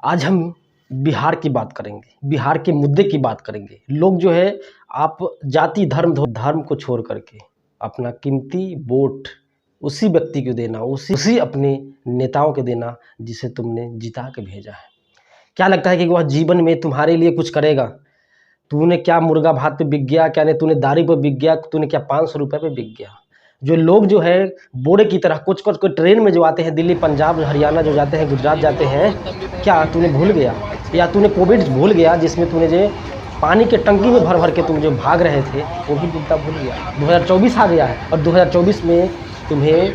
आज हम बिहार की बात करेंगे, बिहार के मुद्दे की बात करेंगे। लोग जो है आप जाति धर्म को छोड़ करके अपना कीमती वोट उसी व्यक्ति को देना, उसी अपने नेताओं को देना जिसे तुमने जिता के भेजा है। क्या लगता है कि वह जीवन में तुम्हारे लिए कुछ करेगा? तूने क्या मुर्गा भात पे बिक गया, क्या नहीं तूने दारू पे बिक गया, तूने क्या 500 रुपये पे बिक गया। जो लोग जो है बोरे की तरह कुछ कुछ को ट्रेन में जो आते हैं, दिल्ली पंजाब हरियाणा जो जाते हैं, गुजरात जाते हैं, क्या तूने भूल गया या तूने कोविड भूल गया जिसमें तूने जो पानी के टंकी में भर भर के तुम जो भाग रहे थे वो भी मुद्दा भूल गया। 2024 आ गया है और 2024 में तुम्हें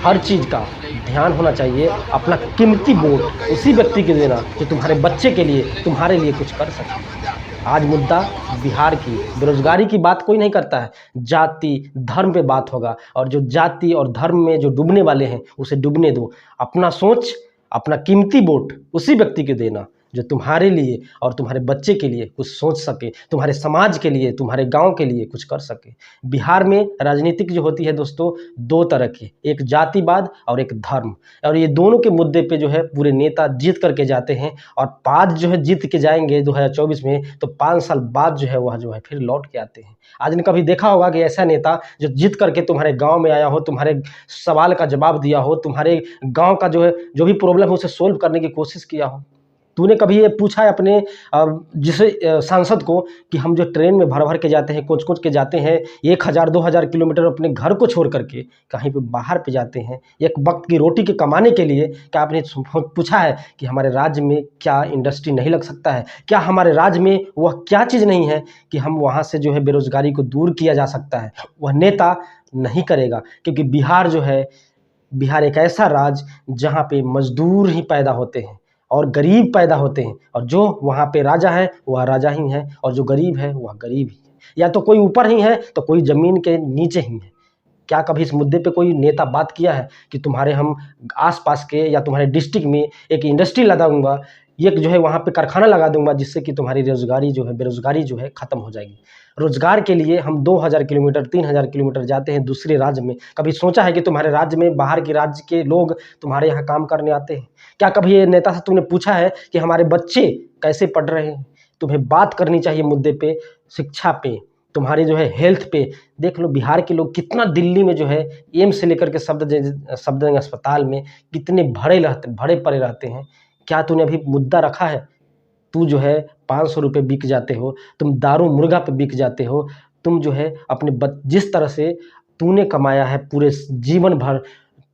हर चीज़ का ध्यान होना चाहिए। अपना कीमती वोट उसी व्यक्ति को देना जो तुम्हारे बच्चे के लिए, तुम्हारे लिए कुछ कर सके। आज मुद्दा बिहार की बेरोजगारी की बात कोई नहीं करता है, जाति धर्म पे बात होगा। और जो जाति और धर्म में जो डूबने वाले हैं उसे डूबने दो। अपना सोच, अपना कीमती वोट उसी व्यक्ति को देना जो तुम्हारे लिए और तुम्हारे बच्चे के लिए कुछ सोच सके, तुम्हारे समाज के लिए, तुम्हारे गांव के लिए कुछ कर सके। बिहार में राजनीतिक जो होती है दोस्तों, दो तरह की, एक जातिवाद और एक धर्म। और ये दोनों के मुद्दे पे जो है पूरे नेता जीत करके जाते हैं और बाद जो है जीत के जाएंगे 2024 में, तो 5 साल बाद जो है वह जो है फिर लौट के आते हैं। आज ने कभी देखा होगा कि ऐसा नेता जो जीत करके तुम्हारे गांव में आया हो, तुम्हारे सवाल का जवाब दिया हो, तुम्हारे गांव का जो है जो भी प्रॉब्लम है उसे सोल्व करने की कोशिश किया हो? तूने कभी ये पूछा है अपने जिसे सांसद को कि हम जो ट्रेन में भर भर के जाते हैं, कोच कोच के जाते हैं, 1000-2000 किलोमीटर अपने घर को छोड़ करके कहीं पे बाहर पे जाते हैं एक वक्त की रोटी के कमाने के लिए, क्या आपने पूछा है कि हमारे राज्य में क्या इंडस्ट्री नहीं लग सकता है? क्या हमारे राज्य में वह क्या चीज़ नहीं है कि हम वहाँ से जो है बेरोजगारी को दूर किया जा सकता है? वह नेता नहीं करेगा, क्योंकि बिहार जो है, बिहार एक ऐसा राज्य जहाँ पे मजदूर ही पैदा होते हैं और गरीब पैदा होते हैं, और जो वहाँ पे राजा है वह राजा ही है और जो गरीब है वह गरीब ही है। या तो कोई ऊपर ही है तो कोई ज़मीन के नीचे ही है। क्या कभी इस मुद्दे पे कोई नेता बात किया है कि तुम्हारे हम आस-पास के या तुम्हारे डिस्ट्रिक्ट में एक इंडस्ट्री लगा दूँगा, एक जो है वहाँ पे कारखाना लगा दूँगा जिससे कि तुम्हारी रोज़गारी जो है, बेरोज़गारी जो है ख़त्म हो जाएगी। रोज़गार के लिए हम 2000 किलोमीटर 3000 किलोमीटर जाते हैं दूसरे राज्य में। कभी सोचा है कि तुम्हारे राज्य में बाहर के राज्य के लोग तुम्हारे यहाँ काम करने आते हैं? क्या कभी ये नेता से तुमने पूछा है कि हमारे बच्चे कैसे पढ़ रहे हैं? तुम्हें बात करनी चाहिए मुद्दे पे, शिक्षा पे, तुम्हारे जो है हेल्थ पे। देख लो बिहार के लोग कितना दिल्ली में जो है एम्स से लेकर के सफदरजंग अस्पताल में कितने भरे पड़े रहते हैं। क्या तूने अभी मुद्दा रखा है? तू जो है 500 रुपये बिक जाते हो, तुम दारू मुर्गा पे बिक जाते हो, तुम जो है अपने जिस तरह से तूने कमाया है पूरे जीवन भर,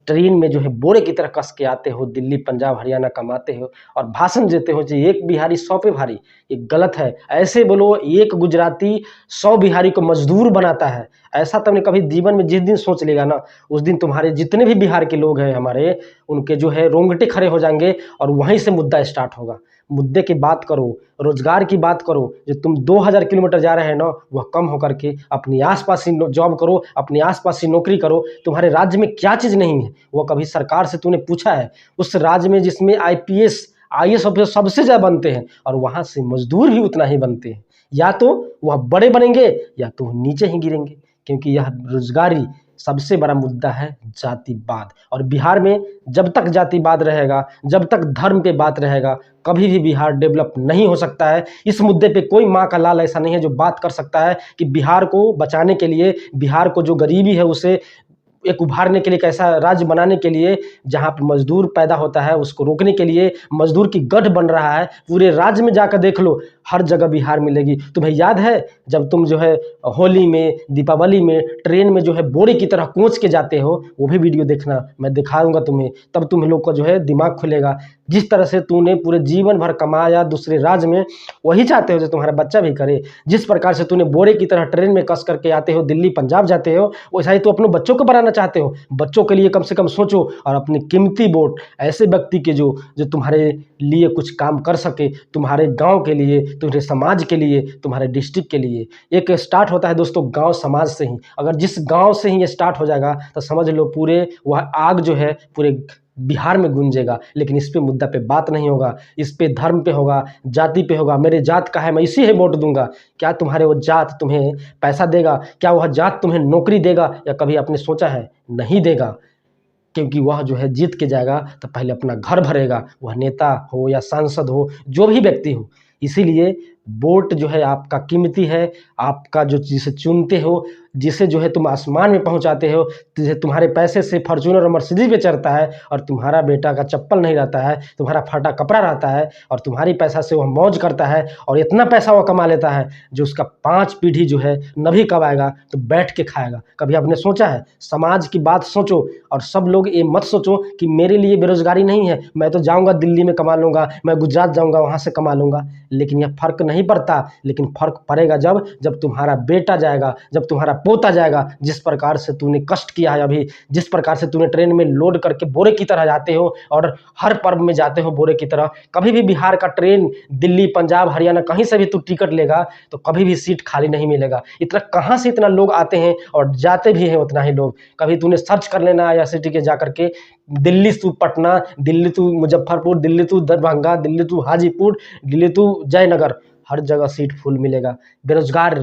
ट्रेन में जो है बोरे की तरह कस के आते हो, दिल्ली पंजाब हरियाणा कमाते हो और भाषण देते हो कि एक बिहारी 100 पे भारी। ये गलत है। ऐसे बोलो एक गुजराती 100 बिहारी को मजदूर बनाता है। ऐसा तुमने कभी जीवन में जिस दिन सोच लेगा ना, उस दिन तुम्हारे जितने भी बिहार के लोग हैं हमारे, उनके जो है रोंगटे खड़े हो जाएंगे और वहीं से मुद्दा स्टार्ट होगा। मुद्दे की बात करो, रोजगार की बात करो। जो तुम 2000 किलोमीटर जा रहे हैं ना, वह कम होकर के अपनी आसपास ही जॉब करो, अपने आसपास ही नौकरी करो। तुम्हारे राज्य में क्या चीज़ नहीं है वो कभी सरकार से तूने पूछा है? उस राज्य में जिसमें आईएएस ऑफिसर सबसे ज़्यादा बनते हैं और वहाँ से मजदूर भी उतना ही बनते हैं। या तो वह बड़े बनेंगे या तो नीचे ही गिरेंगे, क्योंकि यह रोजगारी सबसे बड़ा मुद्दा है जातिवाद। और बिहार में जब तक जातिवाद रहेगा, जब तक धर्म पे बात रहेगा, कभी भी बिहार डेवलप नहीं हो सकता है। इस मुद्दे पे कोई माँ का लाल ऐसा नहीं है जो बात कर सकता है कि बिहार को बचाने के लिए, बिहार को जो गरीबी है उसे एक उभारने के लिए, कैसा राज्य बनाने के लिए जहाँ पे मजदूर पैदा होता है उसको रोकने के लिए मजदूर की गढ़ बन रहा है। पूरे राज्य में जाकर देख लो, हर जगह बिहार मिलेगी। तुम्हें याद है जब तुम जो है होली में, दीपावली में ट्रेन में जो है बोरे की तरह कोच के जाते हो? वो भी वीडियो देखना, मैं दिखाऊंगा तुम्हें, तब तुम लोग का जो है दिमाग खुलेगा। जिस तरह से तूने पूरे जीवन भर कमाया दूसरे राज्य में, वही चाहते हो जो तुम्हारा बच्चा भी करे। जिस प्रकार से तूने बोरे की तरह ट्रेन में कस करके आते हो, दिल्ली पंजाब जाते हो, वैसा ही तो अपने बच्चों को बनाना चाहते हो। बच्चों के लिए कम से कम सोचो और अपनी कीमती वोट ऐसे व्यक्ति के जो तुम्हारे लिए कुछ काम कर सके, तुम्हारे गांव के लिए, तुम्हारे समाज के लिए, तुम्हारे डिस्ट्रिक्ट के लिए। एक स्टार्ट होता है दोस्तों गांव समाज से ही। अगर जिस गांव से ही ये स्टार्ट हो जाएगा तो समझ लो पूरे वह आग जो है पूरे बिहार में गूंजेगा। लेकिन इस पे मुद्दा पे बात नहीं होगा, इस पे धर्म पे होगा, जाति पे होगा। मेरे जात का है, मैं इसी है वोट दूंगा। क्या तुम्हारे वो जात तुम्हें पैसा देगा? क्या वह जात तुम्हें नौकरी देगा? या कभी आपने सोचा है? नहीं देगा। क्योंकि वह जो है जीत के जाएगा तो पहले अपना घर भरेगा, वह नेता हो या सांसद हो, जो भी व्यक्ति हो। इसीलिए वोट जो है आपका कीमती है, आपका जो जिसे चुनते हो, जिसे जो है तुम आसमान में पहुंचाते हो, जिसे तुम्हारे पैसे से फॉर्च्यूनर और मर्सिडीज पे चढ़ता है और तुम्हारा बेटा का चप्पल नहीं रहता है, तुम्हारा फटा कपड़ा रहता है और तुम्हारी पैसा से वह मौज करता है और इतना पैसा वह कमा लेता है जो उसका 5 पीढ़ी जो है न भी कब आएगा तो बैठ के खाएगा। कभी आपने सोचा है? समाज की बात सोचो और सब लोग ये मत सोचो कि मेरे लिए बेरोजगारी नहीं है, मैं तो जाऊँगा दिल्ली में कमा लूँगा, मैं गुजरात जाऊँगा वहाँ से कमा लूँगा। लेकिन यह फ़र्क नहीं पड़ता, लेकिन फ़र्क पड़ेगा जब तुम्हारा बेटा जाएगा, जब तुम्हारा पोता जाएगा। जिस प्रकार से तूने कष्ट किया है अभी, जिस प्रकार से तूने ट्रेन में लोड करके बोरे की तरह जाते हो और हर पर्व में जाते हो बोरे की तरह, कभी भी बिहार का ट्रेन दिल्ली, पंजाब, हरियाणा कहीं से भी तू टिकट लेगा तो कभी भी सीट खाली नहीं मिलेगा। इतना कहाँ से इतना लोग आते हैं और जाते भी हैं उतना ही लोग। कभी तूने सर्च कर लेना IRCTC के जा करके, Delhi to Patna, Delhi to Muzaffarpur, Delhi to Darbhanga, Delhi to Hajipur, Delhi to Jaynagar, हर जगह सीट फुल मिलेगा। बेरोजगार,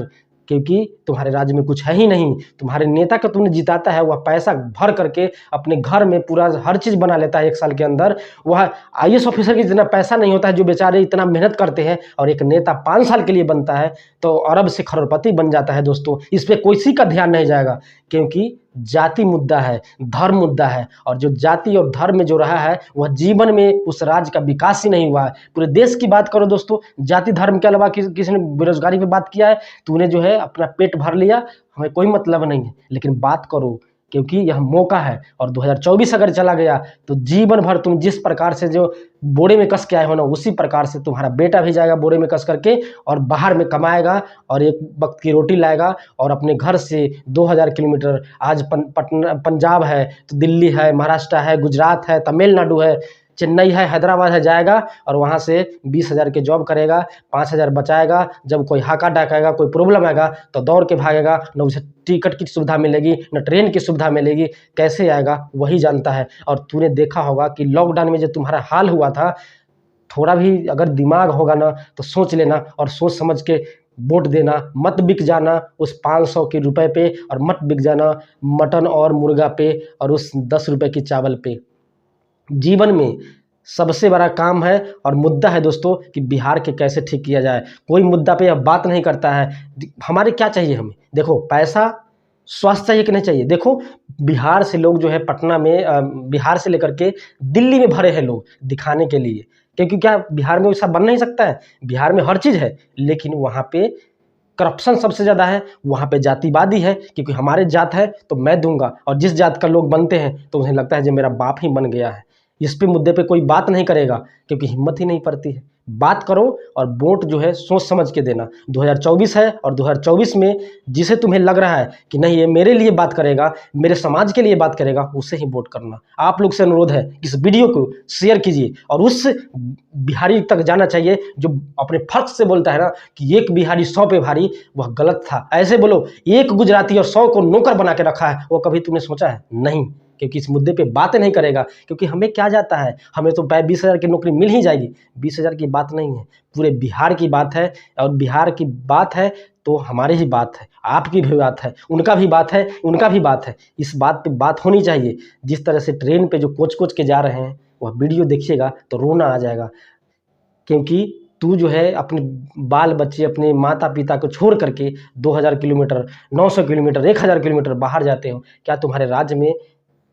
क्योंकि तुम्हारे राज्य में कुछ है ही नहीं। तुम्हारे नेता को तुमने जिताता है, वह पैसा भर करके अपने घर में पूरा हर चीज़ बना लेता है 1 साल के अंदर। वह IAS ऑफिसर की इतना पैसा नहीं होता है जो बेचारे इतना मेहनत करते हैं, और एक नेता 5 साल के लिए बनता है तो अरब से करोड़पति बन जाता है। दोस्तों, इस पे किसी का ध्यान नहीं जाएगा, क्योंकि जाति मुद्दा है, धर्म मुद्दा है, और जो जाति और धर्म में जो रहा है वह जीवन में उस राज्य का विकास ही नहीं हुआ है। पूरे देश की बात करो दोस्तों, जाति धर्म के अलावा किसी ने बेरोजगारी पे बात किया है? तूने जो है अपना पेट भर लिया, हमें कोई मतलब नहीं है, लेकिन बात करो, क्योंकि यह मौका है। और 2024 अगर चला गया तो जीवन भर तुम जिस प्रकार से जो बोरे में कस के आए हो ना, उसी प्रकार से तुम्हारा बेटा भी जाएगा बोरे में कस करके और बाहर में कमाएगा और एक वक्त की रोटी लाएगा और अपने घर से 2000 किलोमीटर, आज पंजाब है तो दिल्ली है, महाराष्ट्र है, गुजरात है, तमिलनाडु है, चेन्नई है, हैदराबाद है, जाएगा और वहाँ से 20,000 के जॉब करेगा, 5,000 बचाएगा। जब कोई हाका डाकेगा, कोई प्रॉब्लम आएगा तो दौड़ के भागेगा, न उसे टिकट की सुविधा मिलेगी, न ट्रेन की सुविधा मिलेगी, कैसे आएगा वही जानता है। और तूने देखा होगा कि लॉकडाउन में जो तुम्हारा हाल हुआ था, थोड़ा भी अगर दिमाग होगा ना तो सोच लेना और सोच समझ के वोट देना। मत बिक जाना उस 500 के रुपए पे, और मत बिक जाना मटन और मुर्गा पे और उस 10 रुपए की चावल पे। जीवन में सबसे बड़ा काम है और मुद्दा है दोस्तों कि बिहार के कैसे ठीक किया जाए। कोई मुद्दा पे यह बात नहीं करता है। हमारे क्या चाहिए? हमें देखो, पैसा, स्वास्थ्य चाहिए कि नहीं चाहिए? देखो, बिहार से लोग जो है पटना में, बिहार से लेकर के दिल्ली में भरे हैं लोग दिखाने के लिए, क्योंकि क्या बिहार में वैसा बन नहीं सकता है? बिहार में हर चीज़ है, लेकिन वहाँ पे करप्शन सबसे ज़्यादा है, वहाँ पे जातिवादी है, क्योंकि हमारे जात है तो मैं दूंगा, और जिस जात का लोग बनते हैं तो उन्हें लगता है जो मेरा बाप ही बन गया है। इस पे मुद्दे पे कोई बात नहीं करेगा, क्योंकि हिम्मत ही नहीं पड़ती है। बात करो और वोट जो है सोच समझ के देना। 2024 है और 2024 में जिसे तुम्हें लग रहा है कि नहीं ये मेरे लिए बात करेगा, मेरे समाज के लिए बात करेगा, उसे ही वोट करना। आप लोग से अनुरोध है, इस वीडियो को शेयर कीजिए और उस बिहारी तक जाना चाहिए जो अपने फर्क से बोलता है ना कि एक बिहारी 100 पे भारी, वह गलत था। ऐसे बोलो, एक गुजराती और 100 को नौकर बना के रखा है, वो कभी तुमने सोचा है? नहीं, क्योंकि इस मुद्दे पे बातें नहीं करेगा, क्योंकि हमें क्या जाता है, हमें तो 20,000 की नौकरी मिल ही जाएगी। 20,000 की बात नहीं है, पूरे बिहार की बात है, और बिहार की बात है तो हमारी ही बात है, आपकी भी बात है, उनका भी बात है, उनका भी बात है। इस बात पे बात होनी चाहिए। जिस तरह से ट्रेन पे जो कोच के जा रहे हैं, वह वीडियो देखिएगा तो रोना आ जाएगा, क्योंकि तू जो है अपने बाल बच्चे, अपने माता पिता को छोड़ करके 2000 किलोमीटर, 900 किलोमीटर, 1000 किलोमीटर बाहर जाते हो। क्या तुम्हारे राज्य में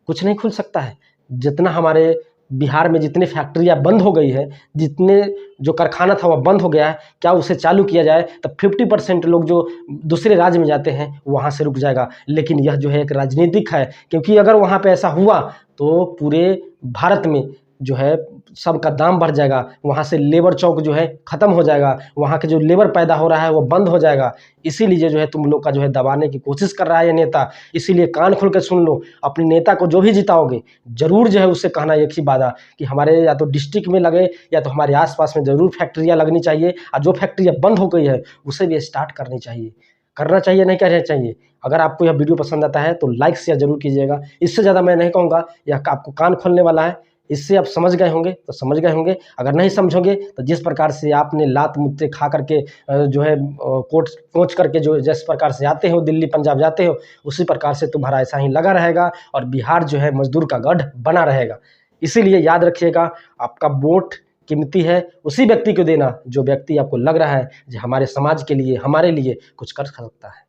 कुछ नहीं खुल सकता है? जितना हमारे बिहार में जितनी फैक्ट्रियाँ बंद हो गई है, जितने जो कारखाना था वह बंद हो गया है, क्या उसे चालू किया जाए तो 50% लोग जो दूसरे राज्य में जाते हैं वहाँ से रुक जाएगा। लेकिन यह जो है एक राजनीतिक है, क्योंकि अगर वहाँ पे ऐसा हुआ तो पूरे भारत में जो है सबका दाम बढ़ जाएगा, वहाँ से लेबर चौक जो है ख़त्म हो जाएगा, वहाँ के जो लेबर पैदा हो रहा है वो बंद हो जाएगा। इसीलिए जो है तुम लोग का जो है दबाने की कोशिश कर रहा है ये नेता। इसीलिए कान खोल के सुन लो, अपने नेता को जो भी जिताओगे ज़रूर जो है उससे कहना एक ही वादा कि हमारे या तो डिस्ट्रिक्ट में लगे या तो हमारे आसपास में ज़रूर फैक्ट्रियाँ लगनी चाहिए, और जो फैक्ट्रियाँ बंद हो गई है उसे भी स्टार्ट करनी चाहिए, करना चाहिए, नहीं करना चाहिए। अगर आपको यह वीडियो पसंद आता है तो लाइक शेयर ज़रूर कीजिएगा। इससे ज़्यादा मैं नहीं कहूँगा, यह आपको कान खोलने वाला है। इससे आप समझ गए होंगे तो समझ गए होंगे, अगर नहीं समझोगे तो जिस प्रकार से आपने लात मुद्दे खा करके जो है कोट पहुँच करके जो जिस प्रकार से आते हो दिल्ली पंजाब जाते हो, उसी प्रकार से तुम्हारा ऐसा ही लगा रहेगा और बिहार जो है मजदूर का गढ़ बना रहेगा। इसीलिए याद रखिएगा, आपका वोट कीमती है, उसी व्यक्ति को देना जो व्यक्ति आपको लग रहा है जो हमारे समाज के लिए, हमारे लिए कुछ कर सकता है।